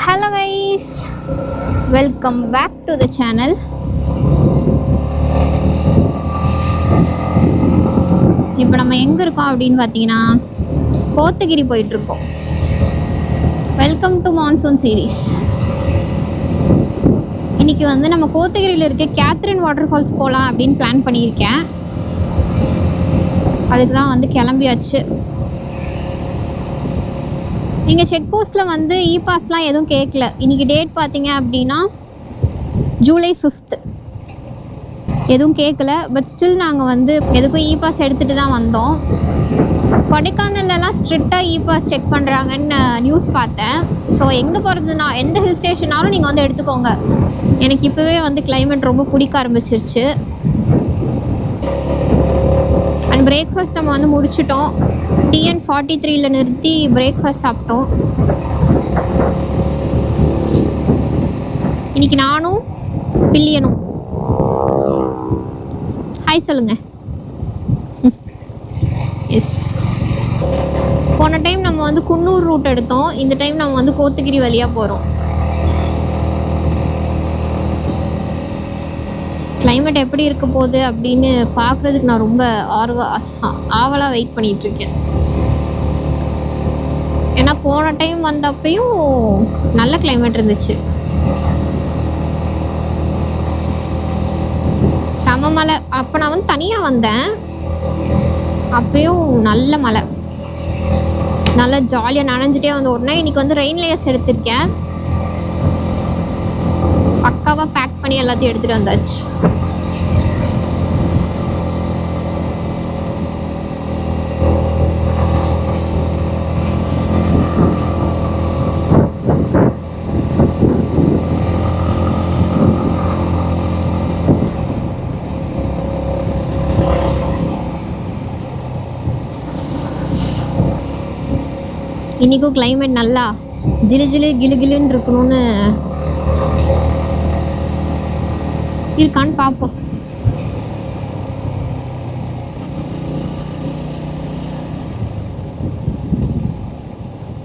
Hello guys, welcome back to the channel. இப்போ நம்ம எங்க இருக்கோம் அப்படினு பாத்தீங்கன்னா கோத்தகிரி போயிட்டு இருக்கோம். Welcome to monsoon series. இன்னைக்கு வந்து நம்ம கோத்தகிரியில் இருக்க கேத்ரின் வாட்டர் ஃபால்ஸ் போகலாம் அப்படின்னு பிளான் பண்ணியிருக்கேன். அதுக்கு தான் வந்து கிளம்பியாச்சு. நீங்கள் செக் போஸ்ட்டில் வந்து இ பாஸ்லாம் எதுவும் கேட்கல. இன்றைக்கி டேட் பார்த்தீங்க அப்படின்னா ஜூலை 5th. எதுவும் கேட்கல. பட் ஸ்டில் நாங்கள் வந்து எதுக்கும் இ பாஸ் எடுத்துகிட்டு தான் வந்தோம். கொடைக்கானல்லாம் ஸ்ட்ரிக்டாக இ பாஸ் செக் பண்ணுறாங்கன்னு நியூஸ் பார்த்தேன். ஸோ எங்கே போகிறதுனா எந்த ஹில் ஸ்டேஷனாலும் நீங்கள் வந்து எடுத்துக்கோங்க. எனக்கு இப்போவே வந்து கிளைமேட் ரொம்ப பிடிக்க ஆரம்பிச்சிருச்சு. அண்ட் பிரேக்ஃபாஸ்ட் நம்ம வந்து முடிச்சிட்டோம். TN 43 நிறுத்தி பிரேக்ஃபாஸ்ட் சாப்பிட்டோம். இன்னைக்கு நானும் பில்லியனும் ஹாய் சொல்லுங்க. எஸ், போன டைம் நம்ம வந்து குன்னூர் ரூட் எடுத்தோம். இந்த டைம் நம்ம வந்து கோத்தகிரி வழியாக போகிறோம். கிளைமேட் எப்படி இருக்க போகுது அப்படின்னு பார்க்குறதுக்கு நான் ரொம்ப ஆவலாக வெயிட் பண்ணிகிட்ருக்கேன். ஏன்னா போன டைம் வந்தப்பையும் நல்ல கிளைமேட் இருந்துச்சு. செம மழை. அப்போ நான் வந்து தனியாக வந்தேன். அப்பயும் நல்ல மழை. நல்லா ஜாலியாக நனைஞ்சிட்டே வந்து ஓடினேன். இன்னைக்கு வந்து ரெயின் லேயர்ஸ் எடுத்திருக்கேன். பக்காவாக பேக் பண்ணி எல்லாத்தையும் எடுத்துகிட்டு வந்தாச்சு. இன்றைக்கும் கிளைமேட் நல்லா ஜிலு ஜிலு கிளு கிளுன்னு இருக்கணும்னு இருக்கான்னு பார்ப்போம்.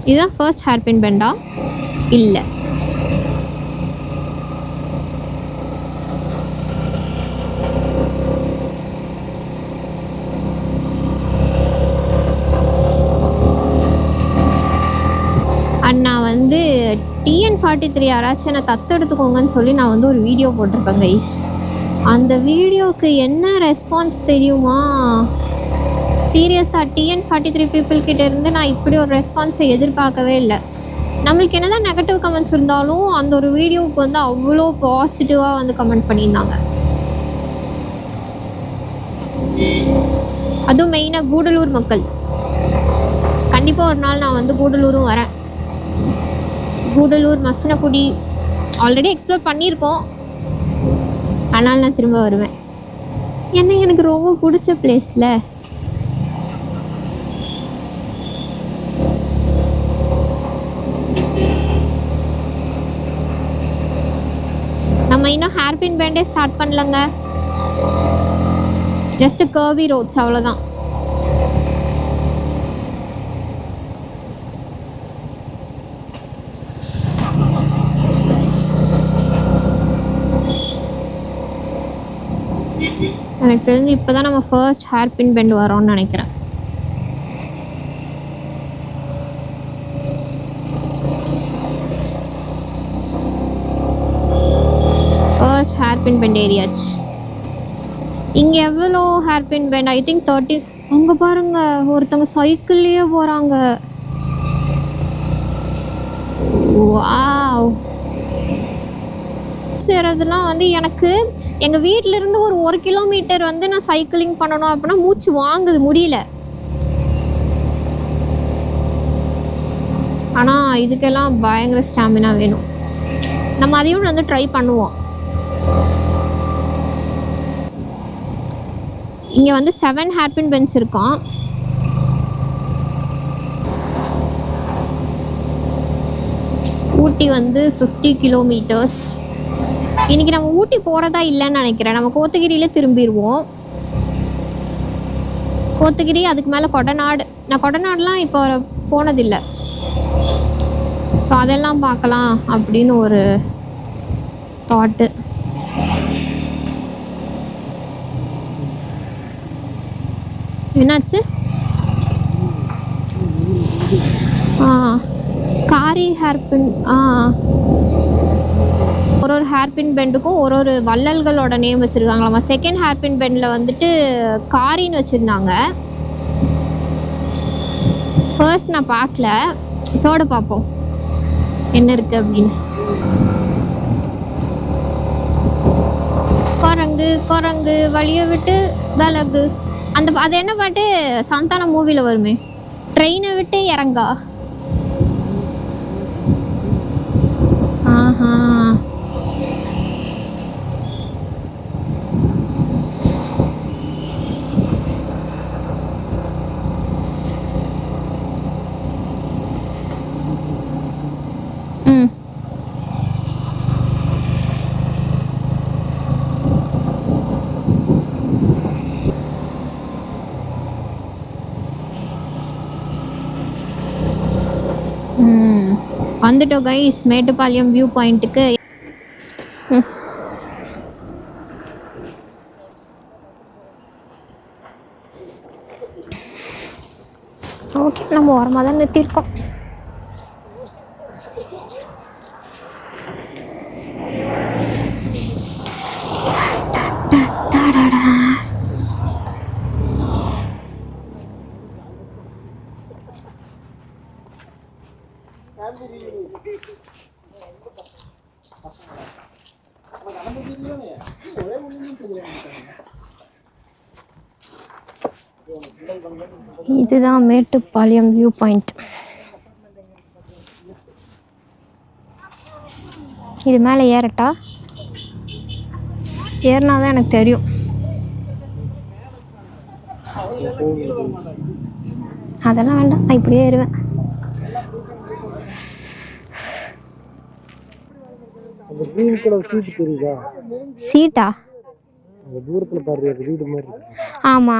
இதுதான் ஃபர்ஸ்ட் ஹேர்பின் பெண்டா? இல்லை, நான் வந்து TN 43 யாராச்சும் என்னை தத்தெடுத்துக்கோங்கன்னு சொல்லி நான் வந்து ஒரு வீடியோ போட்டிருப்பேன் கைஸ். அந்த வீடியோவுக்கு என்ன ரெஸ்பான்ஸ் தெரியுமா? சீரியஸாக TN 43 பீப்புள்கிட்ட இருந்து நான் இப்படி ஒரு ரெஸ்பான்ஸை எதிர்பார்க்கவே இல்லை. நம்மளுக்கு என்ன தான் நெகட்டிவ் கமெண்ட்ஸ் இருந்தாலும் அந்த ஒரு வீடியோவுக்கு வந்து அவ்வளோ பாசிட்டிவாக வந்து கமெண்ட் பண்ணியிருந்தாங்க. அதுவும் மெயினாக கூடலூர் மக்கள். கண்டிப்பாக ஒரு நாள் நான் வந்து கூடலூரும் வரேன். கூடலூர், மசனக்குடி ஆல்ரெடி எக்ஸ்ப்ளோர் பண்ணியிருக்கோம். ஆனால் நான் திரும்ப வருவேன். ஏன்னா எனக்கு ரொம்ப பிடிச்ச பிளேஸில். நம்ம இன்னும் ஹேர்பின் பேண்டே ஸ்டார்ட் பண்ணலங்க. ஜஸ்ட் கர்வி ரோட்ஸ், அவ்வளோதான். எனக்கு தெரிஞ்சு இப்போ தான் நம்ம ஃபர்ஸ்ட் ஹேர்பின் பெண்ட் வரோம்னு நினைக்கிறேன். ஃபர்ஸ்ட் ஹேர்பின் பெண்ட் ஏரியாச்சு. இங்கே எவ்வளோ ஹேர்பின் பெண்ட்? I think 30. அங்கே பாருங்க, ஒருத்தவங்க சைக்கிள்லேயே போகிறாங்க. வாவ்! செய்கிறதுலாம் வந்து எனக்கு எங்கள் வீட்டிலேருந்து ஒரு 1 கிலோமீட்டர் வந்து நான் சைக்கிளிங் பண்ணணும் அப்படின்னா மூச்சு வாங்குது, முடியல. ஆனால் இதுக்கெல்லாம் பயங்கர ஸ்டாமினா வேணும். நம்ம அதையும் வந்து ட்ரை பண்ணுவோம். இங்கே வந்து 7 ஹேர்பின் பெஞ்ச் இருக்கான். ஊட்டி வந்து 50 கிலோமீட்டர்ஸ். இன்றைக்கி நம்ம ஊட்டி போகிறதா இல்லைன்னு நினைக்கிறேன். நம்ம கோத்தகிரியிலே திரும்பிடுவோம். கோத்தகிரி, அதுக்கு மேலே கொடநாடு. நான் கொடநாடுலாம் இப்போ போனதில்லை. ஸோ அதெல்லாம் பார்க்கலாம் அப்படின்னு ஒரு தாட்டு. என்னாச்சு? காரி ஹேர்பின். ஒரு ஹேர்பின் பெண்டுக்கும் ஒரு வள்ளல்களோட நேம் வச்சுருக்காங்களாமா. செகண்ட் ஹேர்பின் பெண்டில் வந்துட்டு காரின்னு வச்சுருந்தாங்க. ஃபர்ஸ்ட் நான் பார்க்கல, தேர்டு பார்ப்போம் என்ன இருக்குது அப்படின்னு. குரங்கு குரங்கு வழியை விட்டு விலகு. அது என்ன பாட்டு சந்தான மூவியில் வருமே, ட்ரெயினை விட்டு இறங்கா. ஆஹா, வந்துட்டோம் கைஸ் மேட்டுப்பாளையம் வியூ பாயிண்ட்டுக்கு. ஓகே, நம்ம ஓரமாக தான் நிறுத்தியிருக்கோம். இதுதான் மேட்டுப்பாளையம் வியூ பாயிண்ட். இது மேலே ஏறட்டா? ஏறினா தான் எனக்கு தெரியும். அதெல்லாம் வேண்டாம், நான் இப்படியே ஏறுவேன். சீட்டா? ஆமா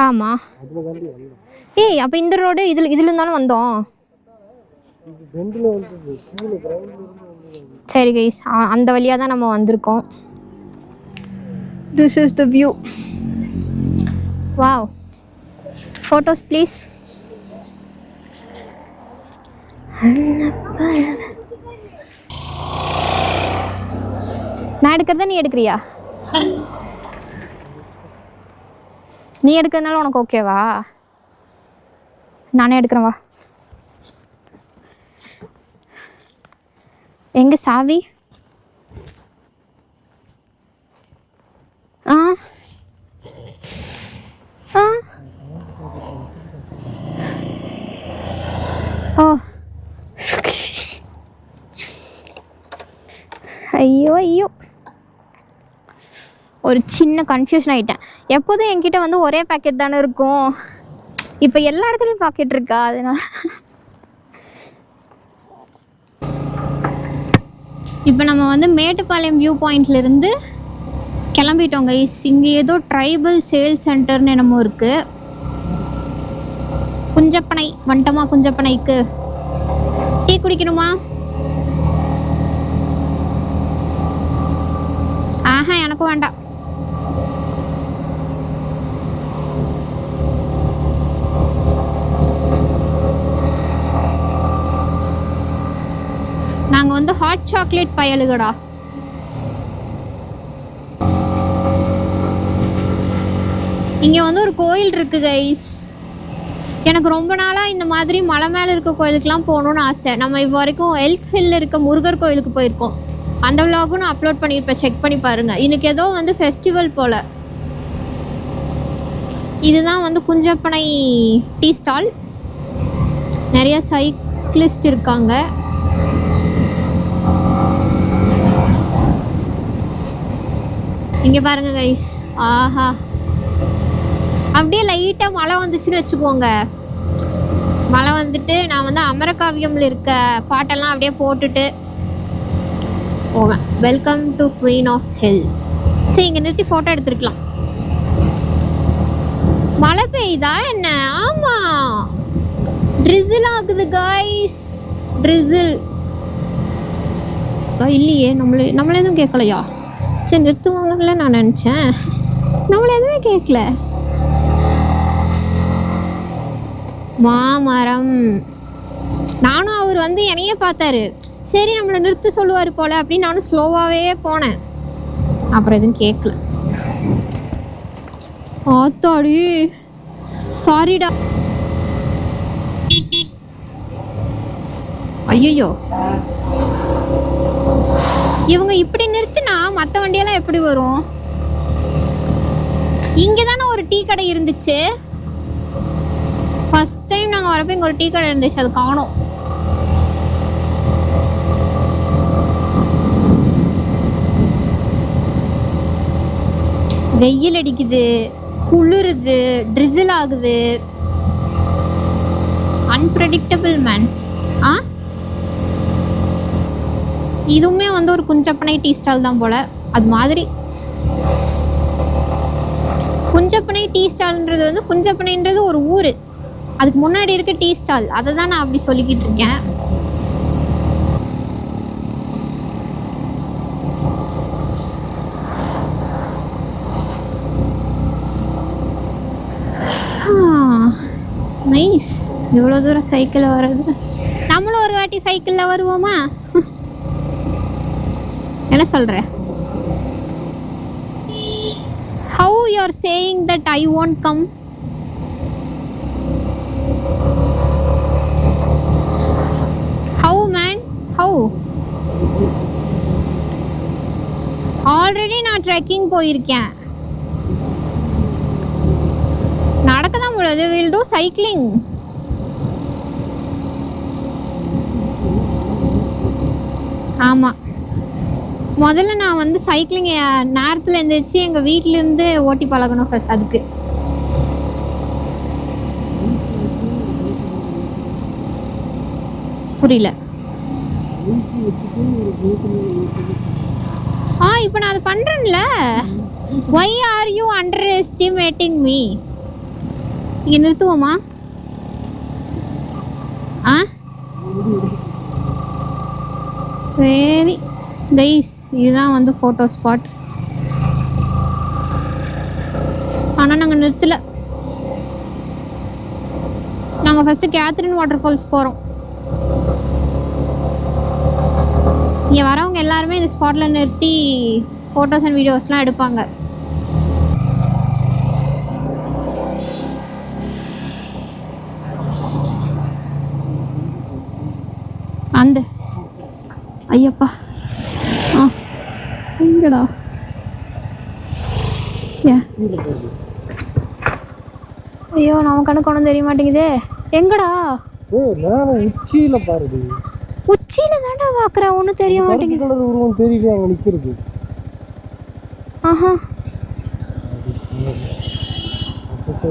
ஆமா. ஏய், அப்ப இந்த ரோடு இதுல இருந்தாலும் வந்தோம். சரி கைஸ், அந்த வழியா தான் நம்ம வந்திருக்கோம். This is the view. Wow. Photos please. நான் எடுக்கிறத நீ எடுக்கிறியா? நீ எடுக்கிறதுனால உனக்கு ஓகேவா? நானே எடுக்கிறேன் வா. எங்க சாவி? ஓ ஐயோ ஐயோ, ஒரு சின்ன கன்ஃபியூஷன் ஆகிட்டேன். எப்போதும் என்கிட்ட வந்து ஒரே பேக்கெட் தானே இருக்கும், இப்போ எல்லா இடத்துலையும் பாக்கெட் இருக்கா? அதனால இப்போ நம்ம வந்து மேட்டுப்பாளையம் வியூ பாயிண்ட்லேருந்து கிளம்பிட்டோம் கைஸ். இங்கே ஏதோ ட்ரைபல் சேல்ஸ் சென்டர்னு என்னமோ இருக்குது. குஞ்சப்பனை வந்துட்டோமா? குஞ்சப்பனைக்கு டீ குடிக்கணுமா? ஆஹா, எனக்கும் வேண்டாம். நாங்கள் வந்து ஹாட் சாக்லேட் பயலுகடா. இங்கே வந்து ஒரு கோயில் இருக்கு கைஸ். எனக்கு ரொம்ப நாளாக இந்த மாதிரி மலை மேலே இருக்க கோயிலுக்கெலாம் போகணுன்னு ஆசை. நம்ம இப்போ வரைக்கும் எல்க் ஹில்ல இருக்க முருகர் கோயிலுக்கு போயிருக்கோம். அந்த விலாகும் நான் அப்லோட் பண்ணியிருப்பேன், செக் பண்ணி பாருங்கள். இன்னைக்கு ஏதோ வந்து ஃபெஸ்டிவல் போல். இதுதான் வந்து குஞ்சப்பனை டீ ஸ்டால். நிறைய சைக்கிளிஸ்ட் இருக்காங்க. இங்கே பாருங்க கைஸ். ஆஹா, அப்படியே லைட்டாக மழை வந்துச்சுன்னு வச்சுக்கோங்க. மழை வந்துட்டு நான் வந்து அமரகாவியமில் இருக்க பாட்டெல்லாம் அப்படியே போட்டுட்டு போவேன். Welcome to queen of hills. சரி, இங்கே நிறுத்தி ஃபோட்டோ எடுத்துருக்கலாம். மழை பெய்யுதா என்ன? ஆமாம், ட்ரிசில் ஆகுது காய்ஸ். ட்ரிசில் இல்லையே. நம்மள எதுவும் கேட்கலையா? சரி நிறுத்துவாங்கல்ல நான் நினச்சேன். நம்மள எதுவுமே கேட்கல. மாமரம். நானும் அவர் வந்து என்னையே பார்த்தாரு. சரி நம்மளை நிறுத்த சொல்லுவார் போல அப்படின்னு நானும் ஸ்லோவாகவே போனேன். அப்புறம் எதுவும் கேட்கல. ஆத்தாடி சாரிடா. ஐயோ இவங்க இப்படி நிறுத்தினா மற்ற வண்டியெல்லாம் எப்படி வரும்? இங்கே தானே ஒரு டீ கடை இருந்துச்சு. ஃபர்ஸ்ட் டைம் நாங்கள் வரப்போ இங்கே ஒரு டீ கடை இருந்துச்சு, அது காணோம். வெயில் அடிக்குது, குளிருது, ட்ரிசில் ஆகுது. Unpredictable man. இதுவுமே வந்து ஒரு குஞ்சப்பனை டீ ஸ்டால் தான் போல. அது மாதிரி குஞ்சப்பனை டீ ஸ்டால்ன்றது வந்து, குஞ்சப்பனைன்றது ஒரு ஊர், அதுக்கு முன்னாடி இருக்க டீ ஸ்டால். அதை தான் நான் அப்படி சொல்லிக்கிட்டு இருக்கேன். நைஸ். இவ்வளோ தூரம் சைக்கிளில் வர்றது. நம்மளும் ஒரு வாட்டி சைக்கிளில் வருவோமா? என்ன சொல்கிற? How you are saying that I won't come? How man? How? Already நான் ட்ரெக்கிங் போயிருக்கேன். நடக்க தான் முடியாது. Will do cycling. ஆமாம், முதல்ல நான் வந்து சைக்கிளிங் நேரத்தில் எழுந்திரிச்சு எங்கள் வீட்டிலேருந்து ஓட்டி பழகணும் ஃபர்ஸ்ட். அதுக்கு புரியல. இப்போ நான் அதை பண்ணுறேன்ல. why are you underestimating me? இங்கே நிறுத்துவோமா? சரி கைஸ், இதுதான் வந்து ஃபோட்டோ ஸ்பாட். ஆனால் நாங்கள் நிறுத்தலை. நாங்கள் ஃபஸ்ட்டு கேத்ரின் வாட்டர் ஃபால்ஸ் போகிறோம். இங்கே வரவங்க எல்லாருமே இந்த ஸ்பாட்டில் நிறுத்தி ஃபோட்டோஸ் அண்ட் வீடியோஸ்லாம் எடுப்பாங்க. அந்த ஐயப்பா எங்கடா? ஐயோ நம்ம கணக்கு ஒன்றும் தெரிய மாட்டேங்குதே. எங்கடா? உச்சியில பாருடி. உச்சியில தான்டா பாக்குறேன், ஒன்றும் தெரிய மாட்டேங்குது. உருவம் தெரியல அங்க நிக்கிறது. ஆஹா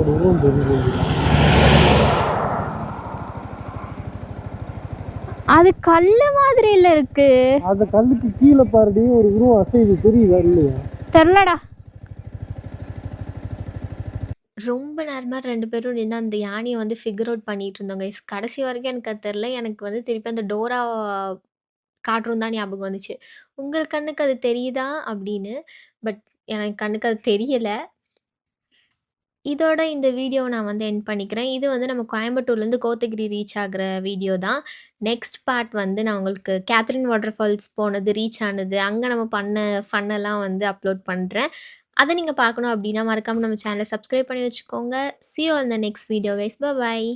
உருவம் தெரியல. அது கல்லு மாதிரி இல்ல இருக்கு. அந்த கல்லுக்கு கீழே பாருடி ஒரு உருவம் அசைது, தெரியுதா இல்லையா? தெரியலடா. ரொம்ப நேரமாக 2 பேரும் நின்று அந்த யானையை வந்து ஃபிகர் அவுட் பண்ணிட்டு இருந்தோங்க. கடைசி வரைக்கும் எனக்கு அது தெரில. எனக்கு வந்து திருப்பி அந்த டோரா கார்ட்டூன் தான் ஞாபகம் வந்துச்சு. உங்கள் கண்ணுக்கு அது தெரியுதா அப்படின்னு. பட் எனக்கு கண்ணுக்கு அது தெரியலை. இதோட இந்த வீடியோவை நான் வந்து எண்ட் பண்ணிக்கிறேன். இது வந்து நம்ம கோயம்புத்தூர்லேருந்து கோத்தகிரி ரீச் ஆகிற வீடியோ தான். நெக்ஸ்ட் பார்ட் வந்து நான் உங்களுக்கு கேத்ரின் வாட்டர் ஃபால்ஸ் போனது, ரீச் ஆனது, அங்கே நம்ம பண்ண ஃபன்னெல்லாம் வந்து அப்லோட் பண்ணுறேன். அதை நீங்கள் பார்க்கணும் அப்படின்னா மறக்காமல் நம்ம சேனலை சப்ஸ்கிரைப் பண்ணி வச்சுக்கோங்க. See you on the next video guys. Bye bye.